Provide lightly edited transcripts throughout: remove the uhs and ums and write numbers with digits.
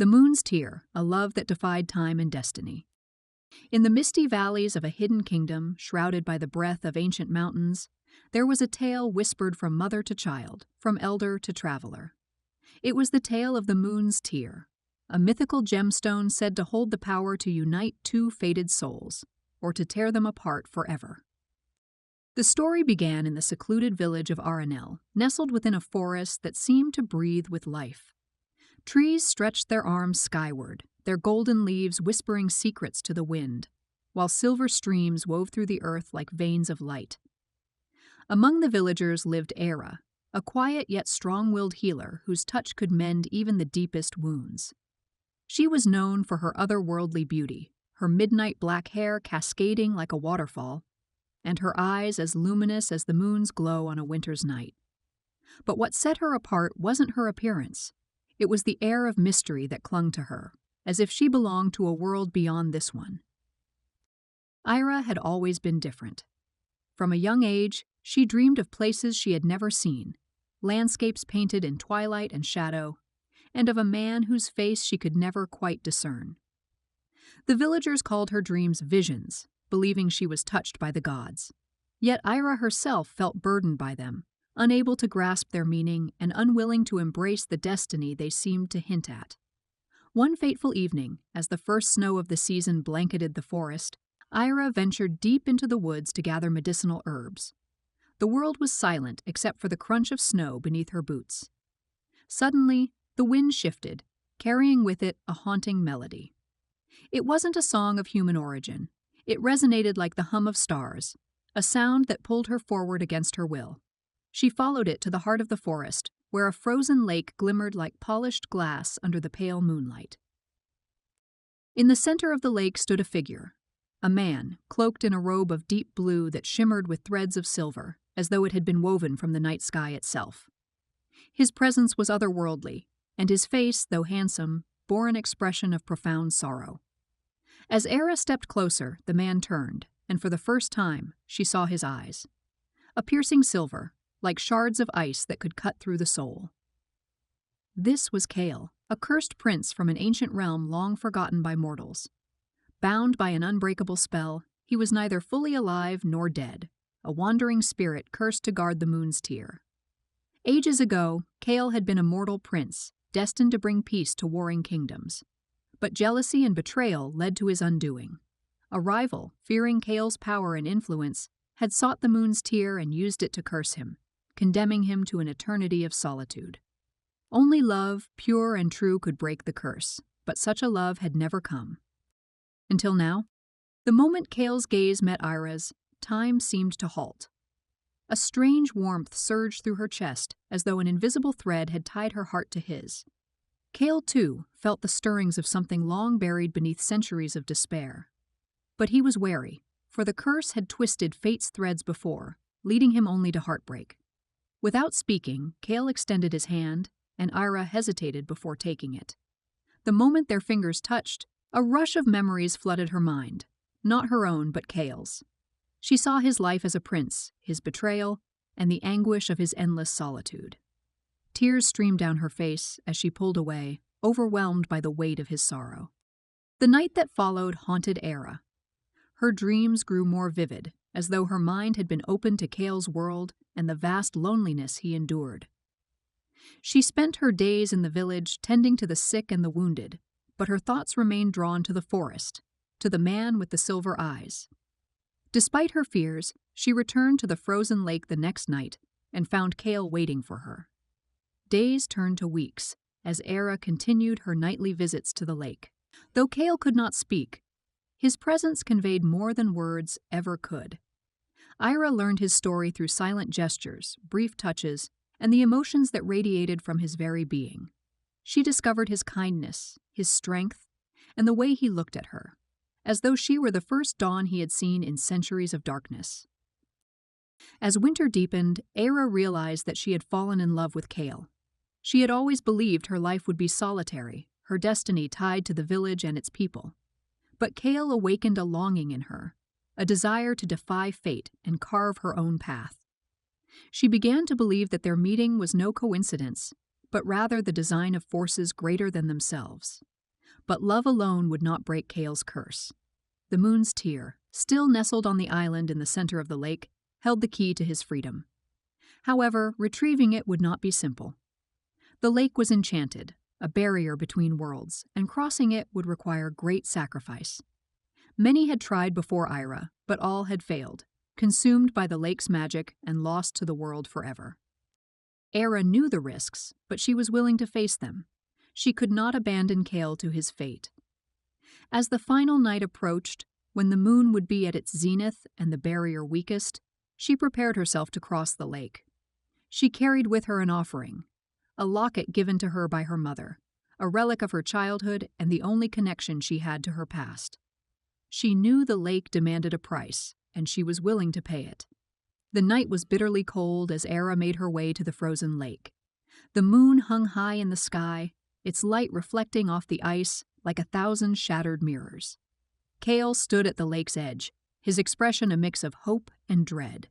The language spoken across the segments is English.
The moon's tear, a love that defied time and destiny. In the misty valleys of a hidden kingdom, shrouded by the breath of ancient mountains, there was a tale whispered from mother to child, from elder to traveler. It was the tale of the moon's tear, a mythical gemstone said to hold the power to unite two fated souls, or to tear them apart forever. The story began in the secluded village of Aranel, nestled within a forest that seemed to breathe with life. Trees stretched their arms skyward, their golden leaves whispering secrets to the wind, while silver streams wove through the earth like veins of light. Among the villagers lived Era, a quiet yet strong-willed healer whose touch could mend even the deepest wounds. She was known for her otherworldly beauty, her midnight black hair cascading like a waterfall, and her eyes as luminous as the moon's glow on a winter's night. But what set her apart wasn't her appearance. It was the air of mystery that clung to her, as if she belonged to a world beyond this one. Ira had always been different. From a young age, she dreamed of places she had never seen, landscapes painted in twilight and shadow, and of a man whose face she could never quite discern. The villagers called her dreams visions, believing she was touched by the gods. Yet Ira herself felt burdened by them, unable to grasp their meaning and unwilling to embrace the destiny they seemed to hint at. One fateful evening, as the first snow of the season blanketed the forest, Ira ventured deep into the woods to gather medicinal herbs. The world was silent except for the crunch of snow beneath her boots. Suddenly, the wind shifted, carrying with it a haunting melody. It wasn't a song of human origin. It resonated like the hum of stars, a sound that pulled her forward against her will. She followed it to the heart of the forest, where a frozen lake glimmered like polished glass under the pale moonlight. In the center of the lake stood a figure, a man cloaked in a robe of deep blue that shimmered with threads of silver, as though it had been woven from the night sky itself. His presence was otherworldly, and his face, though handsome, bore an expression of profound sorrow. As Era stepped closer, the man turned, and for the first time, she saw his eyes. A piercing silver, like shards of ice that could cut through the soul. This was Kale, a cursed prince from an ancient realm long forgotten by mortals. Bound by an unbreakable spell, he was neither fully alive nor dead, a wandering spirit cursed to guard the moon's tear. Ages ago, Kale had been a mortal prince, destined to bring peace to warring kingdoms. But jealousy and betrayal led to his undoing. A rival, fearing Kale's power and influence, had sought the moon's tear and used it to curse him, condemning him to an eternity of solitude. Only love, pure and true, could break the curse, but such a love had never come. Until now, the moment Kale's gaze met Ira's, time seemed to halt. A strange warmth surged through her chest, as though an invisible thread had tied her heart to his. Kale, too, felt the stirrings of something long buried beneath centuries of despair. But he was wary, for the curse had twisted fate's threads before, leading him only to heartbreak. Without speaking, Kale extended his hand, and Ira hesitated before taking it. The moment their fingers touched, a rush of memories flooded her mind, not her own but Kale's. She saw his life as a prince, his betrayal, and the anguish of his endless solitude. Tears streamed down her face as she pulled away, overwhelmed by the weight of his sorrow. The night that followed haunted Era. Her dreams grew more vivid, as though her mind had been opened to Kale's world and the vast loneliness he endured. She spent her days in the village tending to the sick and the wounded, but her thoughts remained drawn to the forest, to the man with the silver eyes. Despite her fears, she returned to the frozen lake the next night and found Kale waiting for her. Days turned to weeks as Era continued her nightly visits to the lake. Though Kale could not speak, his presence conveyed more than words ever could. Ira learned his story through silent gestures, brief touches, and the emotions that radiated from his very being. She discovered his kindness, his strength, and the way he looked at her, as though she were the first dawn he had seen in centuries of darkness. As winter deepened, Era realized that she had fallen in love with Kale. She had always believed her life would be solitary, her destiny tied to the village and its people. But Kale awakened a longing in her, a desire to defy fate and carve her own path. She began to believe that their meeting was no coincidence, but rather the design of forces greater than themselves. But love alone would not break Kale's curse. The moon's tear, still nestled on the island in the center of the lake, held the key to his freedom. However, retrieving it would not be simple. The lake was enchanted, a barrier between worlds, and crossing it would require great sacrifice. Many had tried before Ira, but all had failed, consumed by the lake's magic and lost to the world forever. Era knew the risks, but she was willing to face them. She could not abandon Kale to his fate. As the final night approached, when the moon would be at its zenith and the barrier weakest, she prepared herself to cross the lake. She carried with her an offering, a locket given to her by her mother, a relic of her childhood and the only connection she had to her past. She knew the lake demanded a price, and she was willing to pay it. The night was bitterly cold as Era made her way to the frozen lake. The moon hung high in the sky, its light reflecting off the ice like 1,000 shattered mirrors. Kale stood at the lake's edge, his expression a mix of hope and dread.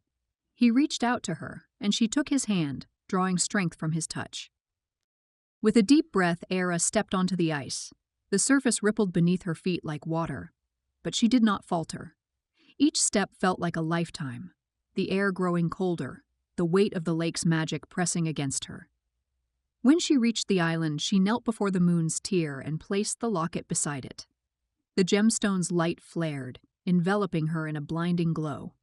He reached out to her, and she took his hand, drawing strength from his touch. With a deep breath, Era stepped onto the ice. The surface rippled beneath her feet like water, but she did not falter. Each step felt like a lifetime, the air growing colder, the weight of the lake's magic pressing against her. When she reached the island, she knelt before the moon's tear and placed the locket beside it. The gemstone's light flared, enveloping her in a blinding glow.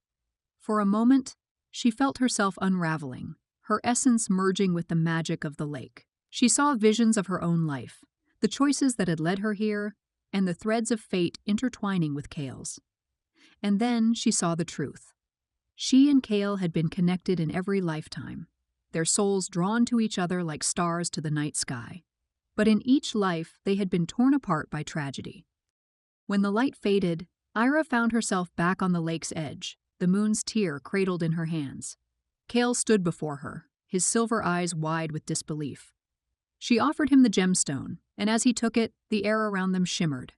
For a moment, she felt herself unraveling, her essence merging with the magic of the lake. She saw visions of her own life, the choices that had led her here, and the threads of fate intertwining with Kale's. And then she saw the truth. She and Kale had been connected in every lifetime, their souls drawn to each other like stars to the night sky. But in each life, they had been torn apart by tragedy. When the light faded, Ira found herself back on the lake's edge, the moon's tear cradled in her hands. Kale stood before her, his silver eyes wide with disbelief. She offered him the gemstone, and as he took it, the air around them shimmered.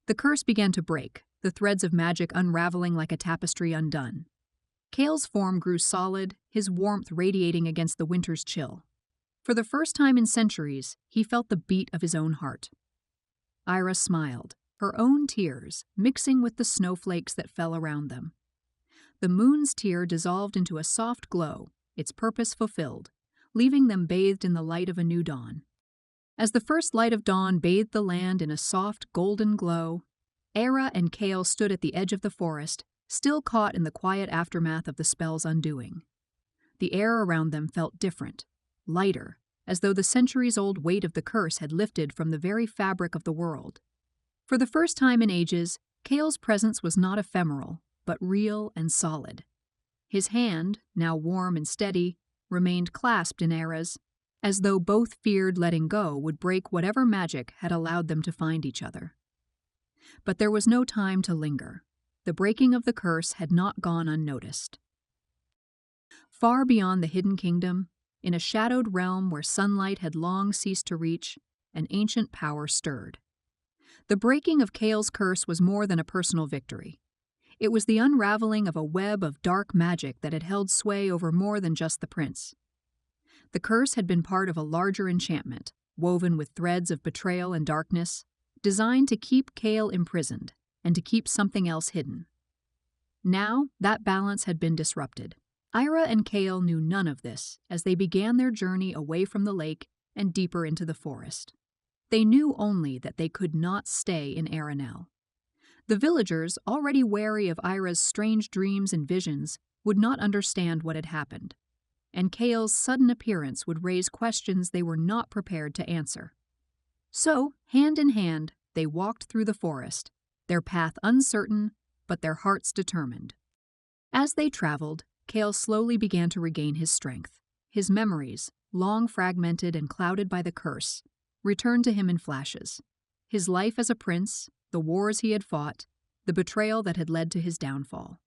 The curse began to break, the threads of magic unraveling like a tapestry undone. Kale's form grew solid, his warmth radiating against the winter's chill. For the first time in centuries, he felt the beat of his own heart. Ira smiled, her own tears mixing with the snowflakes that fell around them. The moon's tear dissolved into a soft glow, its purpose fulfilled, leaving them bathed in the light of a new dawn. As the first light of dawn bathed the land in a soft, golden glow, Era and Kale stood at the edge of the forest, still caught in the quiet aftermath of the spell's undoing. The air around them felt different, lighter, as though the centuries-old weight of the curse had lifted from the very fabric of the world. For the first time in ages, Kale's presence was not ephemeral, but real and solid. His hand, now warm and steady, remained clasped in Era's, as though both feared letting go would break whatever magic had allowed them to find each other. But there was no time to linger. The breaking of the curse had not gone unnoticed. Far beyond the hidden kingdom, in a shadowed realm where sunlight had long ceased to reach, an ancient power stirred. The breaking of Kale's curse was more than a personal victory. It was the unraveling of a web of dark magic that had held sway over more than just the prince. The curse had been part of a larger enchantment, woven with threads of betrayal and darkness, designed to keep Kale imprisoned and to keep something else hidden. Now, that balance had been disrupted. Ira and Kale knew none of this as they began their journey away from the lake and deeper into the forest. They knew only that they could not stay in Aranel. The villagers, already wary of Ira's strange dreams and visions, would not understand what had happened, and Kale's sudden appearance would raise questions they were not prepared to answer. So, hand in hand, they walked through the forest, their path uncertain, but their hearts determined. As they traveled, Kale slowly began to regain his strength. His memories, long fragmented and clouded by the curse, returned to him in flashes. His life as a prince, the wars he had fought, the betrayal that had led to his downfall.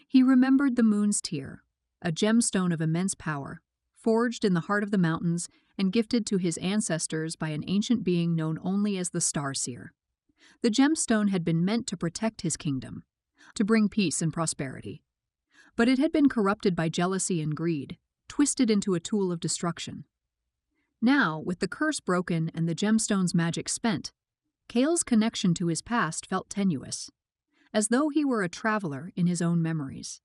He remembered the moon's tear, a gemstone of immense power, forged in the heart of the mountains and gifted to his ancestors by an ancient being known only as the Starseer. The gemstone had been meant to protect his kingdom, to bring peace and prosperity. But it had been corrupted by jealousy and greed, twisted into a tool of destruction. Now, with the curse broken and the gemstone's magic spent, Kale's connection to his past felt tenuous, as though he were a traveler in his own memories.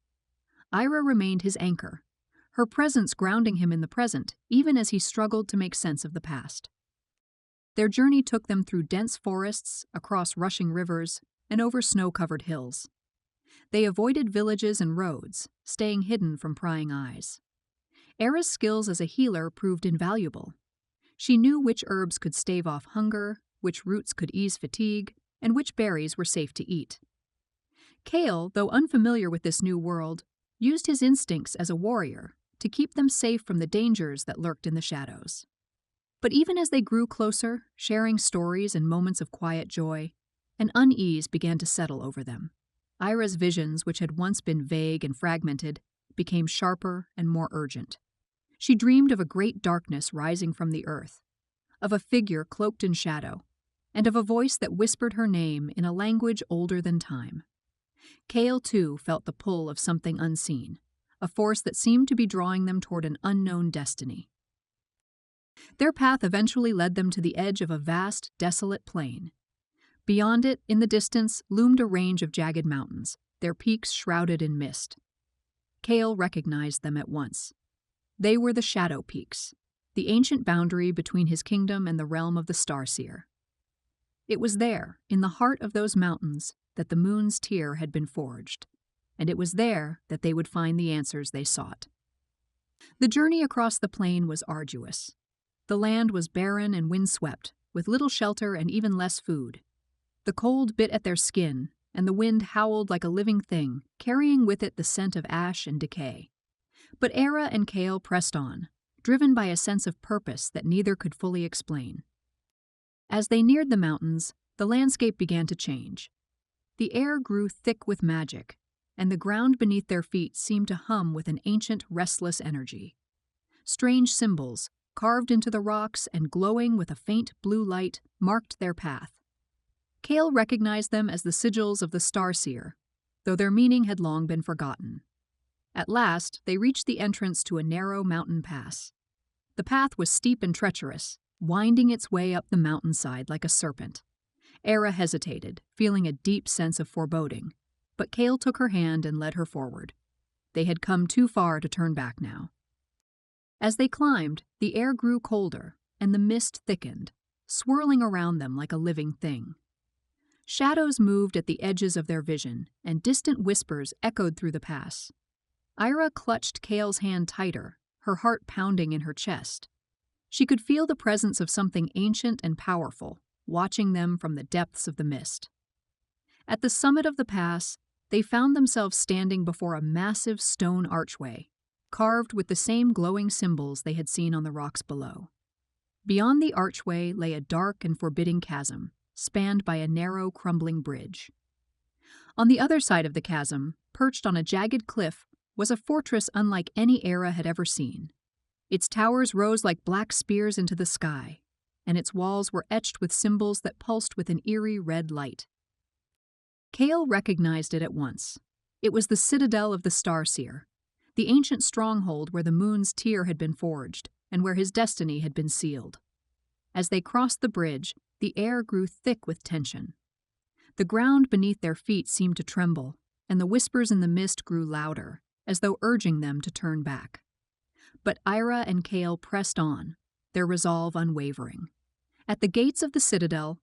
Ira remained his anchor, her presence grounding him in the present, even as he struggled to make sense of the past. Their journey took them through dense forests, across rushing rivers, and over snow-covered hills. They avoided villages and roads, staying hidden from prying eyes. Era's skills as a healer proved invaluable. She knew which herbs could stave off hunger, which roots could ease fatigue, and which berries were safe to eat. Kale, though unfamiliar with this new world, used his instincts as a warrior to keep them safe from the dangers that lurked in the shadows. But even as they grew closer, sharing stories and moments of quiet joy, an unease began to settle over them. Ira's visions, which had once been vague and fragmented, became sharper and more urgent. She dreamed of a great darkness rising from the earth, of a figure cloaked in shadow, and of a voice that whispered her name in a language older than time. Kale, too, felt the pull of something unseen, a force that seemed to be drawing them toward an unknown destiny. Their path eventually led them to the edge of a vast, desolate plain. Beyond it, in the distance, loomed a range of jagged mountains, their peaks shrouded in mist. Kale recognized them at once. They were the Shadow Peaks, the ancient boundary between his kingdom and the realm of the Starseer. It was there, in the heart of those mountains, that the moon's tear had been forged, and it was there that they would find the answers they sought. The journey across the plain was arduous. The land was barren and windswept, with little shelter and even less food. The cold bit at their skin, and the wind howled like a living thing, carrying with it the scent of ash and decay. But Era and Kale pressed on, driven by a sense of purpose that neither could fully explain. As they neared the mountains, the landscape began to change. The air grew thick with magic, and the ground beneath their feet seemed to hum with an ancient, restless energy. Strange symbols, carved into the rocks and glowing with a faint blue light, marked their path. Kale recognized them as the sigils of the Starseer, though their meaning had long been forgotten. At last, they reached the entrance to a narrow mountain pass. The path was steep and treacherous, winding its way up the mountainside like a serpent. Era hesitated, feeling a deep sense of foreboding, but Kale took her hand and led her forward. They had come too far to turn back now. As they climbed, the air grew colder, and the mist thickened, swirling around them like a living thing. Shadows moved at the edges of their vision, and distant whispers echoed through the pass. Ira clutched Kale's hand tighter, her heart pounding in her chest. She could feel the presence of something ancient and powerful, watching them from the depths of the mist. At the summit of the pass, they found themselves standing before a massive stone archway, carved with the same glowing symbols they had seen on the rocks below. Beyond the archway lay a dark and forbidding chasm, spanned by a narrow, crumbling bridge. On the other side of the chasm, perched on a jagged cliff, was a fortress unlike any Era had ever seen. Its towers rose like black spears into the sky, and its walls were etched with symbols that pulsed with an eerie red light. Kale recognized it at once. It was the citadel of the Starseer, the ancient stronghold where the moon's tear had been forged, and where his destiny had been sealed. As they crossed the bridge, the air grew thick with tension. The ground beneath their feet seemed to tremble, and the whispers in the mist grew louder, as though urging them to turn back. But Ira and Kale pressed on, their resolve unwavering. At the gates of the citadel,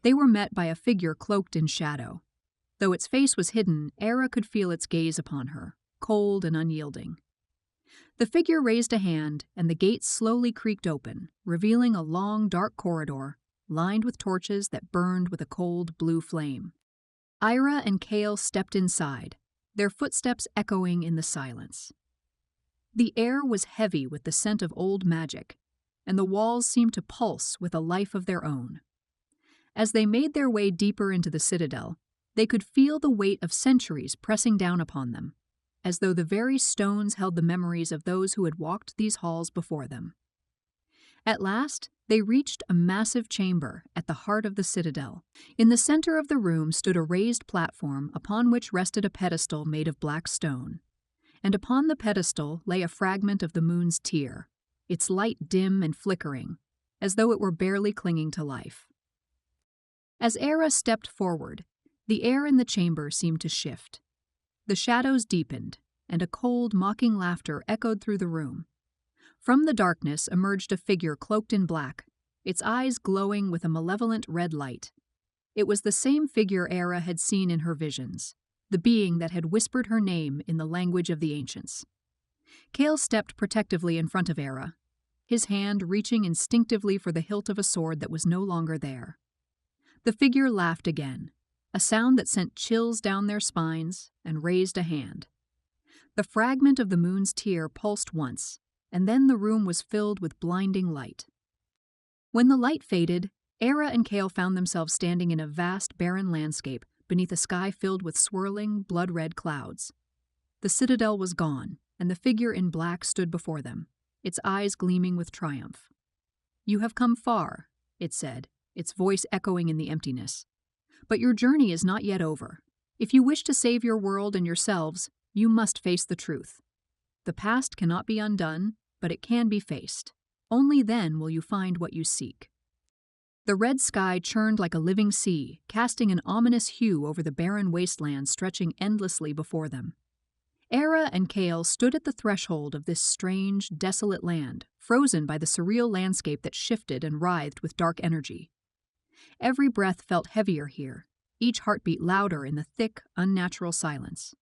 they were met by a figure cloaked in shadow. Though its face was hidden, Era could feel its gaze upon her, cold and unyielding. The figure raised a hand, and the gates slowly creaked open, revealing a long, dark corridor, lined with torches that burned with a cold blue flame. Ira and Kale stepped inside, their footsteps echoing in the silence. The air was heavy with the scent of old magic, and the walls seemed to pulse with a life of their own. As they made their way deeper into the citadel, they could feel the weight of centuries pressing down upon them, as though the very stones held the memories of those who had walked these halls before them. At last, they reached a massive chamber at the heart of the citadel. In the center of the room stood a raised platform upon which rested a pedestal made of black stone, and upon the pedestal lay a fragment of the moon's tear, its light dim and flickering, as though it were barely clinging to life. As Era stepped forward, the air in the chamber seemed to shift. The shadows deepened, and a cold, mocking laughter echoed through the room. From the darkness emerged a figure cloaked in black, its eyes glowing with a malevolent red light. It was the same figure Era had seen in her visions, the being that had whispered her name in the language of the ancients. Kale stepped protectively in front of Era, his hand reaching instinctively for the hilt of a sword that was no longer there. The figure laughed again, a sound that sent chills down their spines, and raised a hand. The fragment of the moon's tear pulsed once, and then the room was filled with blinding light. When the light faded, Era and Kale found themselves standing in a vast, barren landscape beneath a sky filled with swirling, blood-red clouds. The citadel was gone, and the figure in black stood before them, its eyes gleaming with triumph. "You have come far," it said, its voice echoing in the emptiness. "But your journey is not yet over. If you wish to save your world and yourselves, you must face the truth. The past cannot be undone, but it can be faced. Only then will you find what you seek." The red sky churned like a living sea, casting an ominous hue over the barren wasteland stretching endlessly before them. Era and Kale stood at the threshold of this strange, desolate land, frozen by the surreal landscape that shifted and writhed with dark energy. Every breath felt heavier here, each heartbeat louder in the thick, unnatural silence.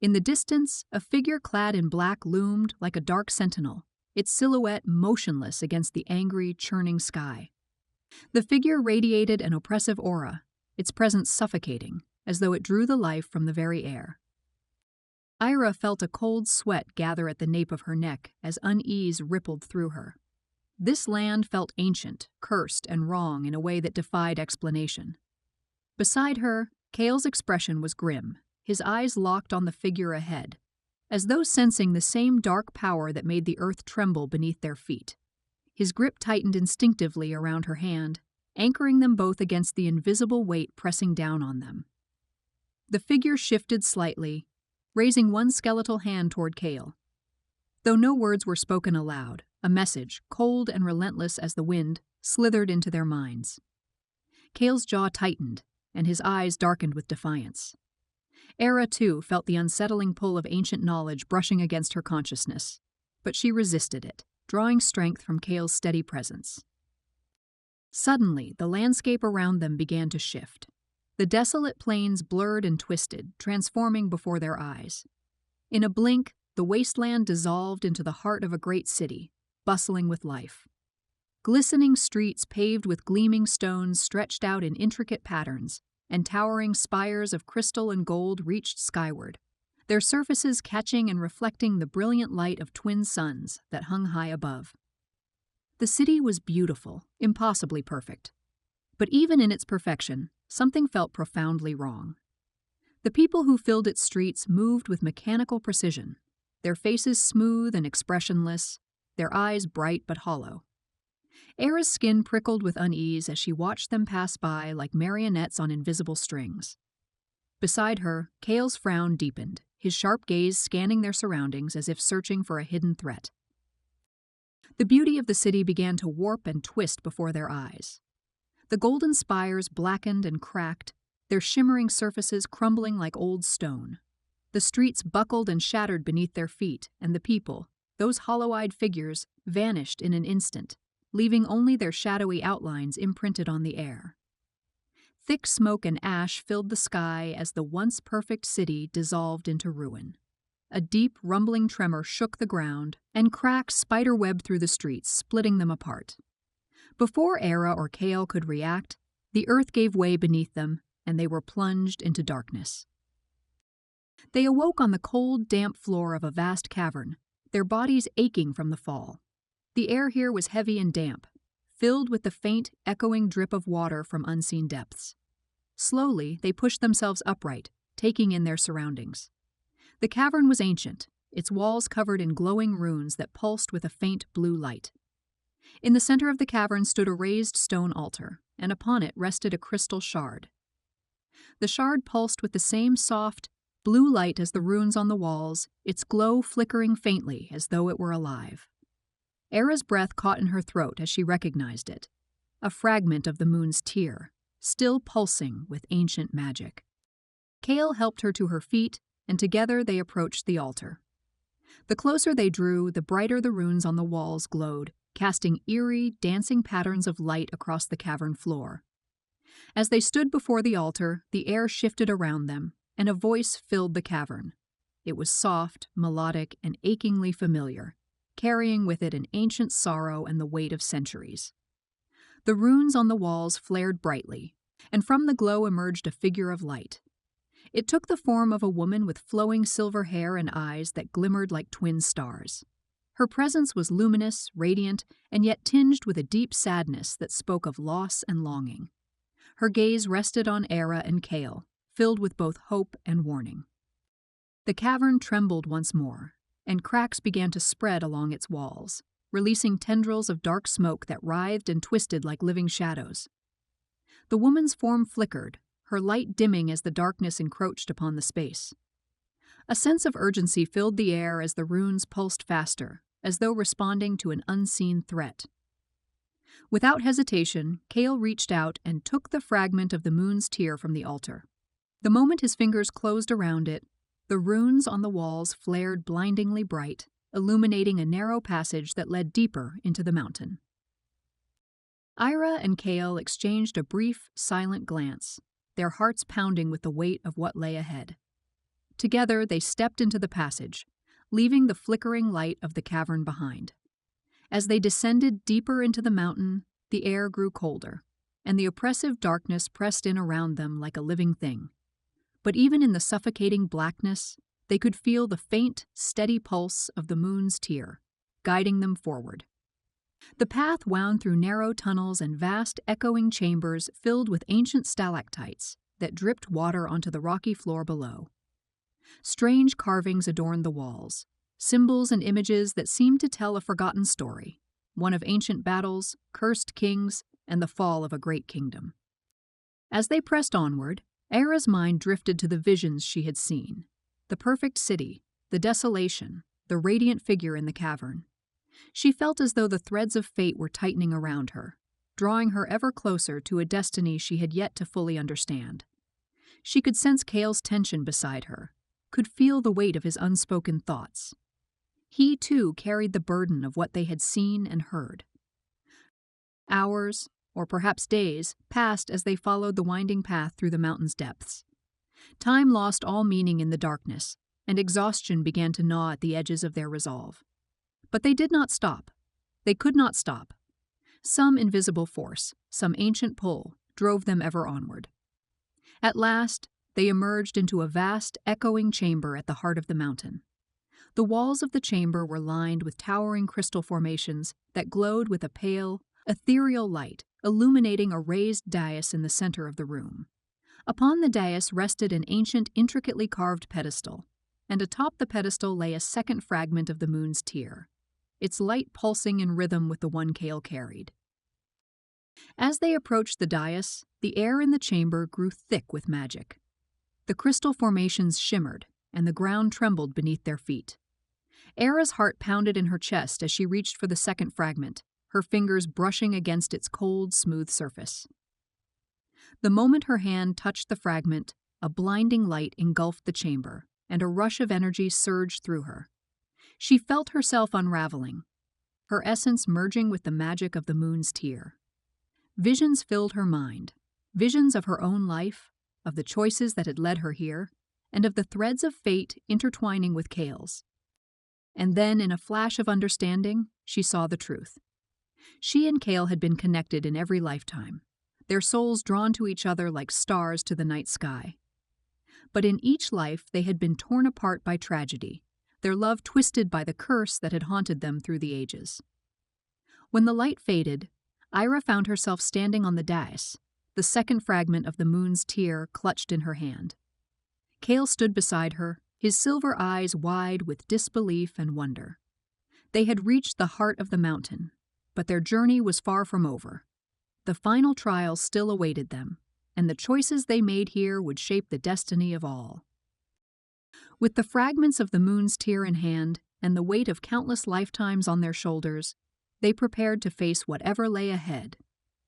In the distance, a figure clad in black loomed like a dark sentinel, its silhouette motionless against the angry, churning sky. The figure radiated an oppressive aura, its presence suffocating, as though it drew the life from the very air. Ira felt a cold sweat gather at the nape of her neck as unease rippled through her. This land felt ancient, cursed, and wrong in a way that defied explanation. Beside her, Kale's expression was grim, his eyes locked on the figure ahead, as though sensing the same dark power that made the earth tremble beneath their feet. His grip tightened instinctively around her hand, anchoring them both against the invisible weight pressing down on them. The figure shifted slightly, raising one skeletal hand toward Kale. Though no words were spoken aloud, a message, cold and relentless as the wind, slithered into their minds. Kale's jaw tightened, and his eyes darkened with defiance. Era, too, felt the unsettling pull of ancient knowledge brushing against her consciousness, but she resisted it, drawing strength from Kale's steady presence. Suddenly, the landscape around them began to shift. The desolate plains blurred and twisted, transforming before their eyes. In a blink, the wasteland dissolved into the heart of a great city, bustling with life. Glistening streets paved with gleaming stones stretched out in intricate patterns, and towering spires of crystal and gold reached skyward, their surfaces catching and reflecting the brilliant light of twin suns that hung high above. The city was beautiful, impossibly perfect. But even in its perfection, something felt profoundly wrong. The people who filled its streets moved with mechanical precision, their faces smooth and expressionless, their eyes bright but hollow. Era's skin prickled with unease as she watched them pass by like marionettes on invisible strings. Beside her, Kale's frown deepened, his sharp gaze scanning their surroundings as if searching for a hidden threat. The beauty of the city began to warp and twist before their eyes. The golden spires blackened and cracked, their shimmering surfaces crumbling like old stone. The streets buckled and shattered beneath their feet, and the people, those hollow-eyed figures, vanished in an instant, leaving only their shadowy outlines imprinted on the air. Thick smoke and ash filled the sky as the once perfect city dissolved into ruin. A deep, rumbling tremor shook the ground, and cracks spiderwebbed through the streets, splitting them apart. Before Era or Kale could react, the earth gave way beneath them, and they were plunged into darkness. They awoke on the cold, damp floor of a vast cavern, their bodies aching from the fall. The air here was heavy and damp, filled with the faint, echoing drip of water from unseen depths. Slowly, they pushed themselves upright, taking in their surroundings. The cavern was ancient, its walls covered in glowing runes that pulsed with a faint blue light. In the center of the cavern stood a raised stone altar, and upon it rested a crystal shard. The shard pulsed with the same soft, blue light as the runes on the walls, its glow flickering faintly as though it were alive. Era's breath caught in her throat as she recognized it. A fragment of the moon's tear, still pulsing with ancient magic. Kale helped her to her feet, and together they approached the altar. The closer they drew, the brighter the runes on the walls glowed, casting eerie, dancing patterns of light across the cavern floor. As they stood before the altar, the air shifted around them, and a voice filled the cavern. It was soft, melodic, and achingly familiar, carrying with it an ancient sorrow and the weight of centuries. The runes on the walls flared brightly, and from the glow emerged a figure of light. It took the form of a woman with flowing silver hair and eyes that glimmered like twin stars. Her presence was luminous, radiant, and yet tinged with a deep sadness that spoke of loss and longing. Her gaze rested on Era and Kale, filled with both hope and warning. The cavern trembled once more, and cracks began to spread along its walls, releasing tendrils of dark smoke that writhed and twisted like living shadows. The woman's form flickered, her light dimming as the darkness encroached upon the space. A sense of urgency filled the air as the runes pulsed faster, as though responding to an unseen threat. Without hesitation, Kale reached out and took the fragment of the moon's tear from the altar. The moment his fingers closed around it, the runes on the walls flared blindingly bright, illuminating a narrow passage that led deeper into the mountain. Ira and Kale exchanged a brief, silent glance, their hearts pounding with the weight of what lay ahead. Together they stepped into the passage, leaving the flickering light of the cavern behind. As they descended deeper into the mountain, the air grew colder, and the oppressive darkness pressed in around them like a living thing. But even in the suffocating blackness, they could feel the faint, steady pulse of the moon's tear, guiding them forward. The path wound through narrow tunnels and vast, echoing chambers filled with ancient stalactites that dripped water onto the rocky floor below. Strange carvings adorned the walls, symbols and images that seemed to tell a forgotten story, one of ancient battles, cursed kings, and the fall of a great kingdom. As they pressed onward, Era's mind drifted to the visions she had seen, the perfect city, the desolation, the radiant figure in the cavern. She felt as though the threads of fate were tightening around her, drawing her ever closer to a destiny she had yet to fully understand. She could sense Kale's tension beside her, could feel the weight of his unspoken thoughts. He, too, carried the burden of what they had seen and heard. Hours, or perhaps days, passed as they followed the winding path through the mountain's depths. Time lost all meaning in the darkness, and exhaustion began to gnaw at the edges of their resolve. But they did not stop. They could not stop. Some invisible force, some ancient pull, drove them ever onward. At last, they emerged into a vast, echoing chamber at the heart of the mountain. The walls of the chamber were lined with towering crystal formations that glowed with a pale, ethereal light, illuminating a raised dais in the center of the room. Upon the dais rested an ancient, intricately carved pedestal, and atop the pedestal lay a second fragment of the moon's tear, its light pulsing in rhythm with the one Kale carried. As they approached the dais, the air in the chamber grew thick with magic. The crystal formations shimmered, and the ground trembled beneath their feet. Era's heart pounded in her chest as she reached for the second fragment, her fingers brushing against its cold, smooth surface. The moment her hand touched the fragment, a blinding light engulfed the chamber, and a rush of energy surged through her. She felt herself unraveling, her essence merging with the magic of the moon's tear. Visions filled her mind, visions of her own life, of the choices that had led her here, and of the threads of fate intertwining with Kale's. And then, in a flash of understanding, she saw the truth. She and Kale had been connected in every lifetime, their souls drawn to each other like stars to the night sky. But in each life they had been torn apart by tragedy, their love twisted by the curse that had haunted them through the ages. When the light faded, Ira found herself standing on the dais, the second fragment of the moon's tear clutched in her hand. Kale stood beside her, his silver eyes wide with disbelief and wonder. They had reached the heart of the mountain, but their journey was far from over. The final trial still awaited them, and the choices they made here would shape the destiny of all. With the fragments of the moon's tear in hand and the weight of countless lifetimes on their shoulders, They prepared to face whatever lay ahead,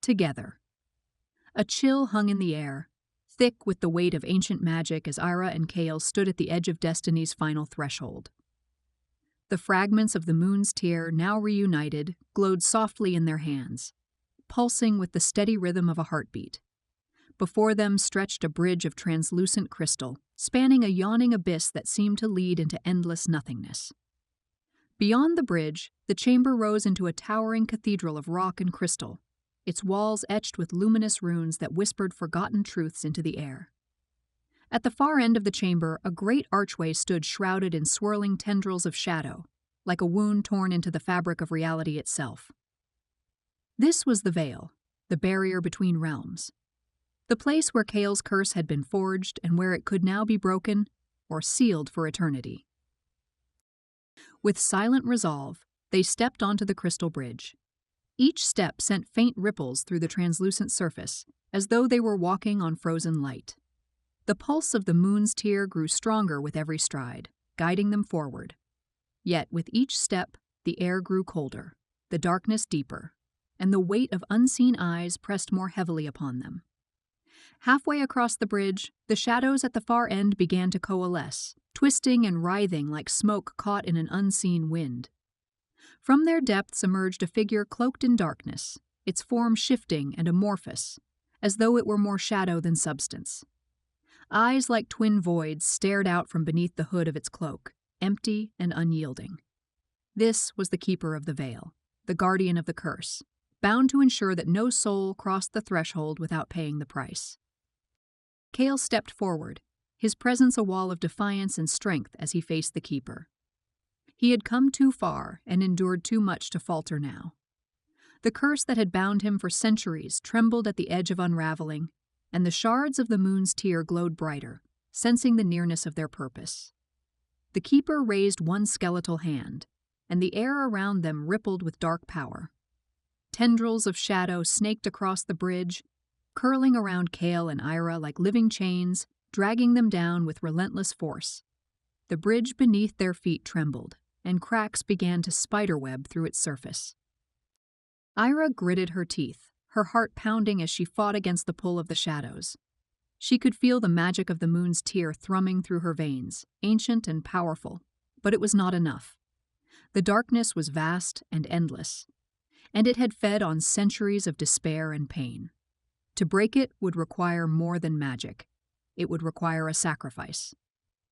together. A chill hung in the air, thick with the weight of ancient magic as Ira and Kale stood at the edge of Destiny's final threshold. The fragments of the moon's tear, now reunited, glowed softly in their hands, pulsing with the steady rhythm of a heartbeat. Before them stretched a bridge of translucent crystal, spanning a yawning abyss that seemed to lead into endless nothingness. Beyond the bridge, the chamber rose into a towering cathedral of rock and crystal, its walls etched with luminous runes that whispered forgotten truths into the air. At the far end of the chamber, a great archway stood shrouded in swirling tendrils of shadow, like a wound torn into the fabric of reality itself. This was the veil, the barrier between realms. The place where Kale's curse had been forged and where it could now be broken or sealed for eternity. With silent resolve, they stepped onto the crystal bridge. Each step sent faint ripples through the translucent surface, as though they were walking on frozen light. The pulse of the moon's tear grew stronger with every stride, guiding them forward. Yet with each step, the air grew colder, the darkness deeper, and the weight of unseen eyes pressed more heavily upon them. Halfway across the bridge, the shadows at the far end began to coalesce, twisting and writhing like smoke caught in an unseen wind. From their depths emerged a figure cloaked in darkness, its form shifting and amorphous, as though it were more shadow than substance. Eyes like twin voids stared out from beneath the hood of its cloak, empty and unyielding. This was the keeper of the veil, the guardian of the curse, bound to ensure that no soul crossed the threshold without paying the price. Kale stepped forward, his presence a wall of defiance and strength as he faced the keeper. He had come too far and endured too much to falter now. The curse that had bound him for centuries trembled at the edge of unraveling, and the shards of the moon's tear glowed brighter, sensing the nearness of their purpose. The keeper raised one skeletal hand, and the air around them rippled with dark power. Tendrils of shadow snaked across the bridge, curling around Kale and Ira like living chains, dragging them down with relentless force. The bridge beneath their feet trembled, and cracks began to spiderweb through its surface. Ira gritted her teeth, her heart pounding as she fought against the pull of the shadows. She could feel the magic of the moon's tear thrumming through her veins, ancient and powerful, but it was not enough. The darkness was vast and endless, and it had fed on centuries of despair and pain. To break it would require more than magic. It would require a sacrifice.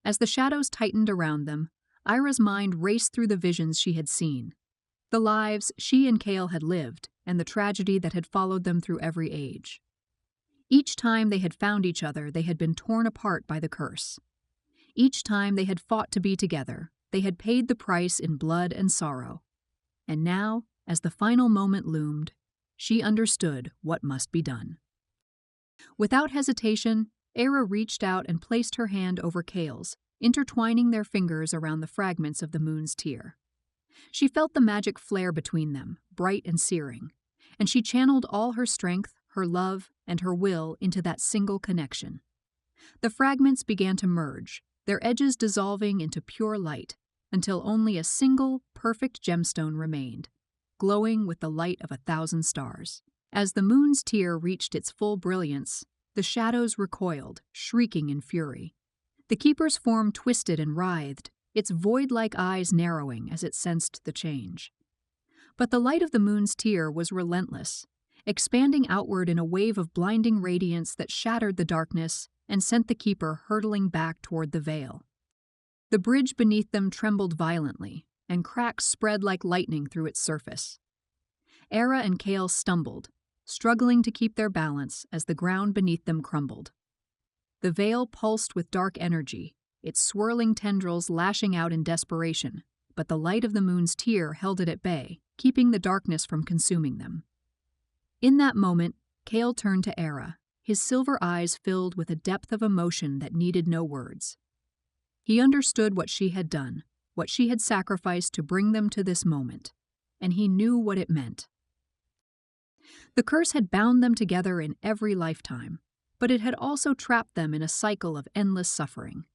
As the shadows tightened around them, Ira's mind raced through the visions she had seen, the lives she and Kale had lived, and the tragedy that had followed them through every age. Each time they had found each other, they had been torn apart by the curse. Each time they had fought to be together, they had paid the price in blood and sorrow. And now, as the final moment loomed, she understood what must be done. Without hesitation, Era reached out and placed her hand over Kale's, intertwining their fingers around the fragments of the moon's tear. She felt the magic flare between them, bright and searing, and she channeled all her strength, her love, and her will into that single connection. The fragments began to merge, their edges dissolving into pure light, until only a single, perfect gemstone remained, glowing with the light of 1,000 stars. As the moon's tear reached its full brilliance, the shadows recoiled, shrieking in fury. The keeper's form twisted and writhed, its void-like eyes narrowing as it sensed the change. But the light of the moon's tear was relentless, expanding outward in a wave of blinding radiance that shattered the darkness and sent the keeper hurtling back toward the veil. The bridge beneath them trembled violently, and cracks spread like lightning through its surface. Era and Kale stumbled, struggling to keep their balance as the ground beneath them crumbled. The veil pulsed with dark energy, its swirling tendrils lashing out in desperation, but the light of the moon's tear held it at bay, keeping the darkness from consuming them. In that moment, Kale turned to Era, his silver eyes filled with a depth of emotion that needed no words. He understood what she had done, what she had sacrificed to bring them to this moment, and he knew what it meant. The curse had bound them together in every lifetime, but it had also trapped them in a cycle of endless suffering.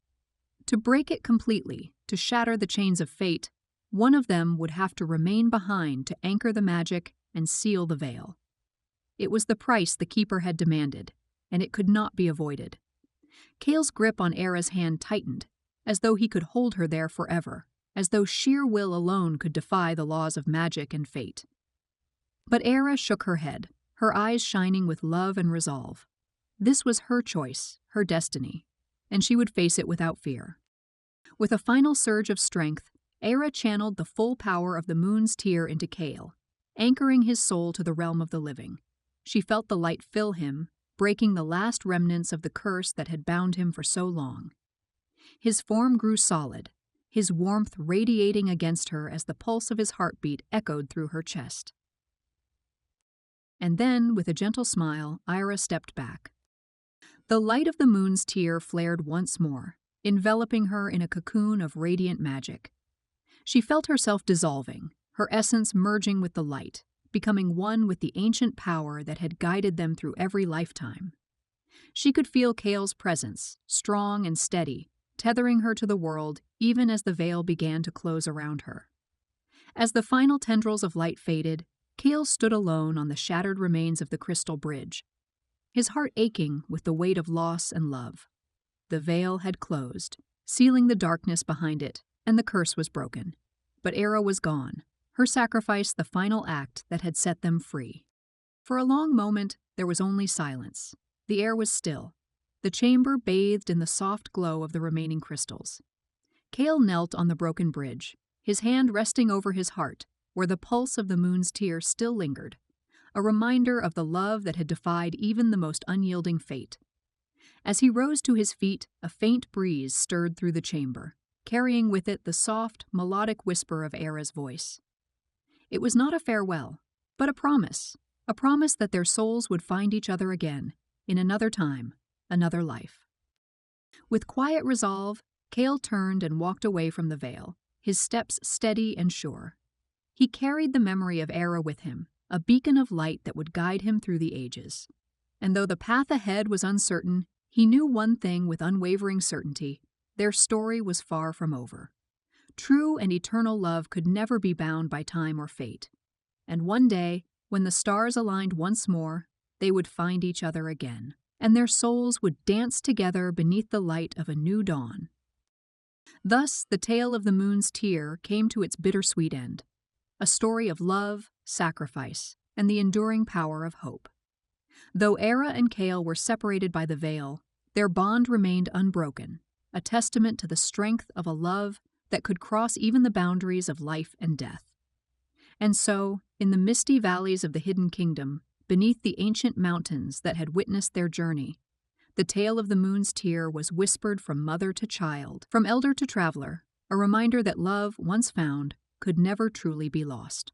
To break it completely, to shatter the chains of fate, One of them would have to remain behind to anchor the magic and seal the veil. It was the price the keeper had demanded, and it could not be avoided. Cale's grip on Era's hand tightened, as though he could hold her there forever, as though sheer will alone could defy the laws of magic and fate. But Era shook her head, her eyes shining with love and resolve. This was her choice, her destiny, and she would face it without fear. With a final surge of strength, Era channeled the full power of the moon's tear into Cale, anchoring his soul to the realm of the living. She felt the light fill him, breaking the last remnants of the curse that had bound him for so long. His form grew solid, his warmth radiating against her as the pulse of his heartbeat echoed through her chest. And then, with a gentle smile, Ira stepped back. The light of the moon's tear flared once more, enveloping her in a cocoon of radiant magic. She felt herself dissolving, her essence merging with the light, becoming one with the ancient power that had guided them through every lifetime. She could feel Cale's presence, strong and steady, tethering her to the world even as the veil began to close around her. As the final tendrils of light faded, Cale stood alone on the shattered remains of the crystal bridge, his heart aching with the weight of loss and love. The veil had closed, sealing the darkness behind it, and the curse was broken. But Era was gone, her sacrifice the final act that had set them free. For a long moment, there was only silence. The air was still, the chamber bathed in the soft glow of the remaining crystals. Cale knelt on the broken bridge, his hand resting over his heart, where the pulse of the moon's tear still lingered, a reminder of the love that had defied even the most unyielding fate. As he rose to his feet, a faint breeze stirred through the chamber, carrying with it the soft, melodic whisper of Era's voice. It was not a farewell, but a promise that their souls would find each other again, in another time, another life. With quiet resolve, Cale turned and walked away from the veil, his steps steady and sure. He carried the memory of Era with him, a beacon of light that would guide him through the ages. And though the path ahead was uncertain, he knew one thing with unwavering certainty: their story was far from over. True and eternal love could never be bound by time or fate. And one day, when the stars aligned once more, they would find each other again, and their souls would dance together beneath the light of a new dawn. Thus, the tale of the moon's tear came to its bittersweet end, a story of love, sacrifice, and the enduring power of hope. Though Era and Cale were separated by the veil, their bond remained unbroken, a testament to the strength of a love that could cross even the boundaries of life and death. And so, in the misty valleys of the hidden kingdom, beneath the ancient mountains that had witnessed their journey, the tale of the moon's tear was whispered from mother to child, from elder to traveler, a reminder that love, once found, could never truly be lost.